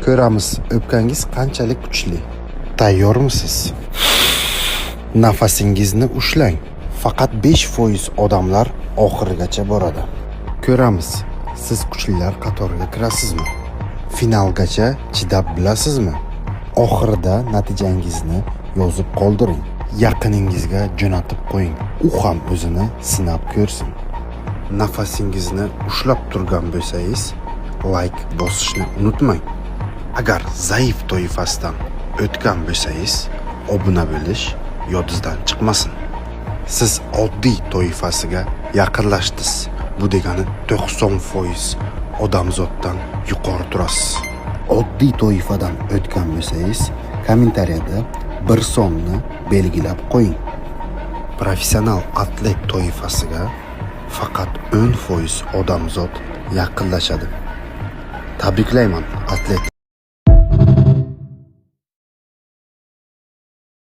Ko'ramiz, o'pkangiz qanchalik kuchli. Tayyormisiz? Nafasingizni ushlang. Faqat 5% odamlar oxirigacha boradi. Ko'ramiz, siz kuchlilar qatoriga kirasizmi? Finalgacha chidab bilasizmi? Oxirida natijangizni yozib qoldiring. Yaqiningizga jo'natib qo'ying. U ham o'zini sinab ko'rsin. Nafasingizni ushlab turgan bo'lsangiz, like bosishni unutmang. Agar zaif toifasidan o'tgan bo'lsangiz, obuna bo'lish yodingizdan chiqmasin. Siz oddiy toifasiga yaqinlashdingiz. Bu degani 90% odamzoddan yuqori turasiz. Oddiy toifadan o'tgan bo'lsangiz, kommentariyada bir sonni belgilab qo'ying. Professional atlet toifasiga faqat 10% odamzod yaqinlashadi. Tabriklayman, atlet.